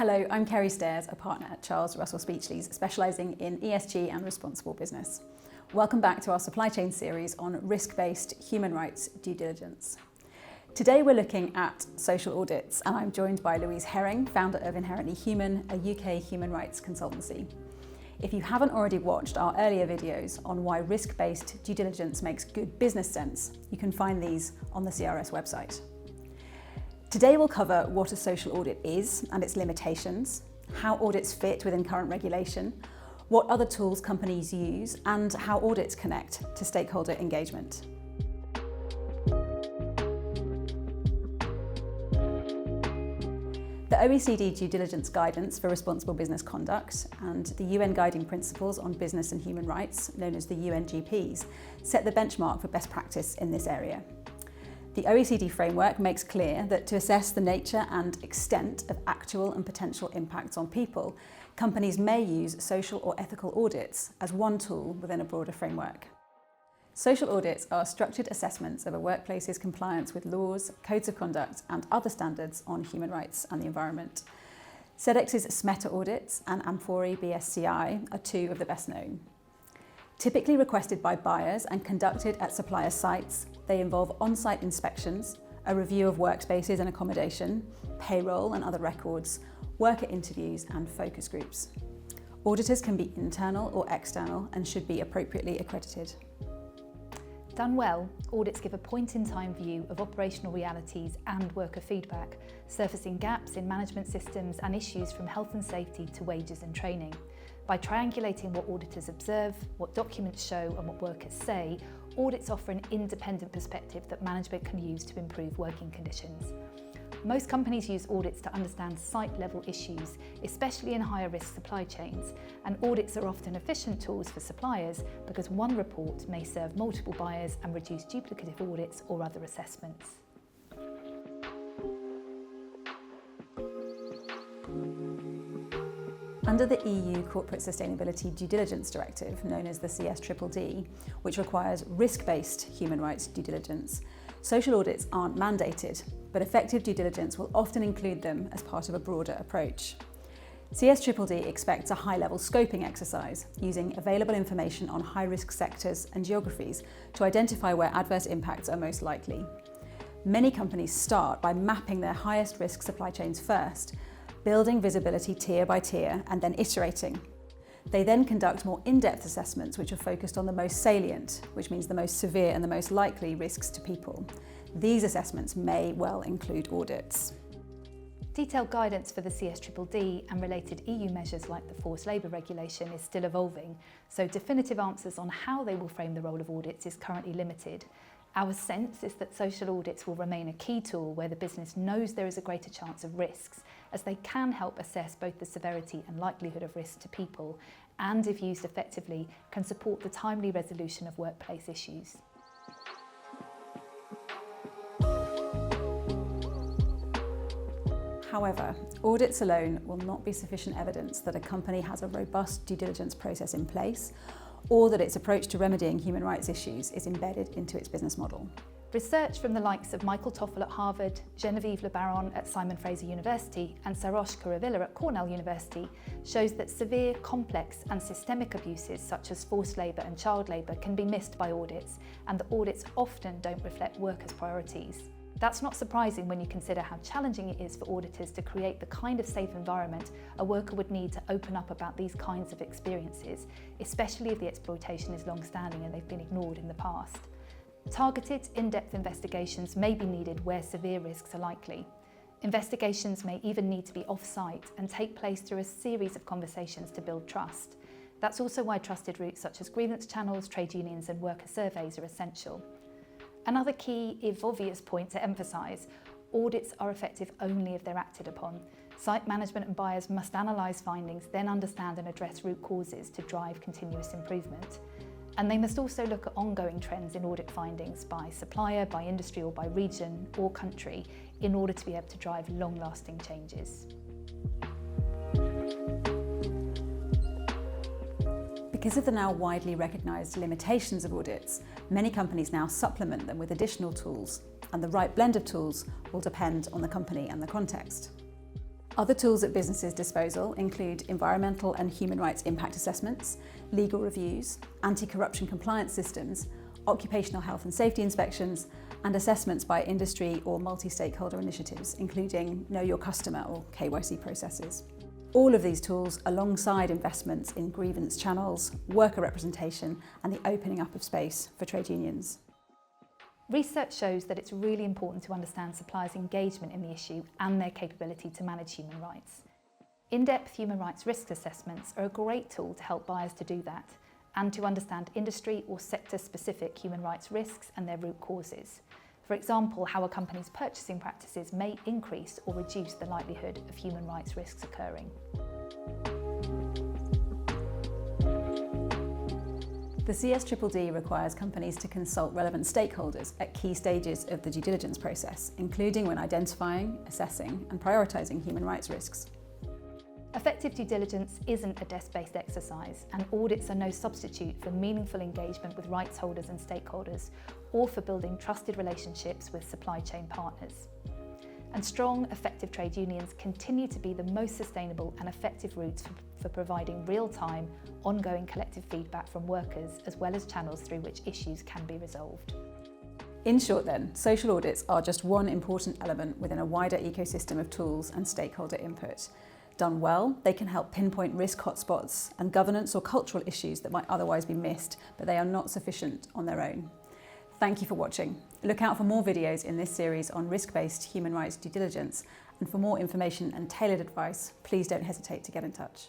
Hello, I'm Kerry Stairs, a partner at Charles Russell Speechleys, specialising in ESG and responsible business. Welcome back to our supply chain series on risk-based human rights due diligence. Today we're looking at social audits, and I'm joined by Louise Herring, founder of Inherently Human, a UK human rights consultancy. If you haven't already watched our earlier videos on why risk-based due diligence makes good business sense, you can find these on the CRS website. Today we'll cover what a social audit is and its limitations, how audits fit within current regulation, what other tools companies use, and how audits connect to stakeholder engagement. The OECD Due Diligence Guidance for Responsible Business Conduct and the UN Guiding Principles on Business and Human Rights, known as the UNGPs, set the benchmark for best practice in this area. The OECD framework makes clear that to assess the nature and extent of actual and potential impacts on people, companies may use social or ethical audits as one tool within a broader framework. Social audits are structured assessments of a workplace's compliance with laws, codes of conduct, and other standards on human rights and the environment. Sedex SMETA audits and amfori BSCI are two of the best known. Typically requested by buyers and conducted at supplier sites, they involve on-site inspections, a review of workspaces and accommodation, payroll and other records, worker interviews, and focus groups. Auditors can be internal or external and should be appropriately accredited. Done well, audits give a point-in-time view of operational realities and worker feedback, surfacing gaps in management systems and issues from health and safety to wages and training. By triangulating what auditors observe, what documents show, and what workers say, audits offer an independent perspective that management can use to improve working conditions. Most companies use audits to understand site-level issues, especially in higher-risk supply chains, and audits are often efficient tools for suppliers because one report may serve multiple buyers and reduce duplicative audits or other assessments. Under the EU Corporate Sustainability Due Diligence Directive, known as the CSDDD, which requires risk-based human rights due diligence, social audits aren't mandated, but effective due diligence will often include them as part of a broader approach. CSDDD expects a high-level scoping exercise, using available information on high-risk sectors and geographies to identify where adverse impacts are most likely. Many companies start by mapping their highest risk supply chains first, building visibility tier by tier, and then iterating. They then conduct more in-depth assessments which are focused on the most salient, which means the most severe and the most likely risks to people. These assessments may well include audits. Detailed guidance for the CSDDD and related EU measures like the forced labour regulation is still evolving, so definitive answers on how they will frame the role of audits is currently limited. Our sense is that social audits will remain a key tool where the business knows there is a greater chance of risks, as they can help assess both the severity and likelihood of risk to people, and if used effectively, can support the timely resolution of workplace issues. However, audits alone will not be sufficient evidence that a company has a robust due diligence process in place, or that its approach to remedying human rights issues is embedded into its business model. Research from the likes of Michael Toffel at Harvard, Genevieve LeBaron at Simon Fraser University, and Sarosh Kuravilla at Cornell University shows that severe, complex and systemic abuses such as forced labour and child labour can be missed by audits, and that audits often don't reflect workers' priorities. That's not surprising when you consider how challenging it is for auditors to create the kind of safe environment a worker would need to open up about these kinds of experiences, especially if the exploitation is long-standing and they've been ignored in the past. Targeted, in-depth investigations may be needed where severe risks are likely. Investigations may even need to be off-site and take place through a series of conversations to build trust. That's also why trusted routes such as grievance channels, trade unions and worker surveys are essential. Another key, if obvious, point to emphasise: audits are effective only if they're acted upon. Site management and buyers must analyse findings, then understand and address root causes to drive continuous improvement. And they must also look at ongoing trends in audit findings by supplier, by industry or by region or country in order to be able to drive long-lasting changes. Because of the now widely recognised limitations of audits, many companies now supplement them with additional tools, and the right blend of tools will depend on the company and the context. Other tools at businesses' disposal include environmental and human rights impact assessments, legal reviews, anti-corruption compliance systems, occupational health and safety inspections, and assessments by industry or multi-stakeholder initiatives, including Know Your Customer or KYC processes. All of these tools alongside investments in grievance channels, worker representation, and the opening up of space for trade unions. Research shows that it's really important to understand suppliers' engagement in the issue and their capability to manage human rights. In-depth human rights risk assessments are a great tool to help buyers to do that and to understand industry or sector-specific human rights risks and their root causes. For example, how a company's purchasing practices may increase or reduce the likelihood of human rights risks occurring. The CSDDD requires companies to consult relevant stakeholders at key stages of the due diligence process, including when identifying, assessing, and prioritising human rights risks. Effective due diligence isn't a desk-based exercise, and audits are no substitute for meaningful engagement with rights holders and stakeholders, or for building trusted relationships with supply chain partners. And strong, effective trade unions continue to be the most sustainable and effective routes for providing real-time, ongoing collective feedback from workers, as well as channels through which issues can be resolved. In short then, social audits are just one important element within a wider ecosystem of tools and stakeholder input. Done well, they can help pinpoint risk hotspots and governance or cultural issues that might otherwise be missed, but they are not sufficient on their own. Thank you for watching. Look out for more videos in this series on risk-based human rights due diligence, and for more information and tailored advice, please don't hesitate to get in touch.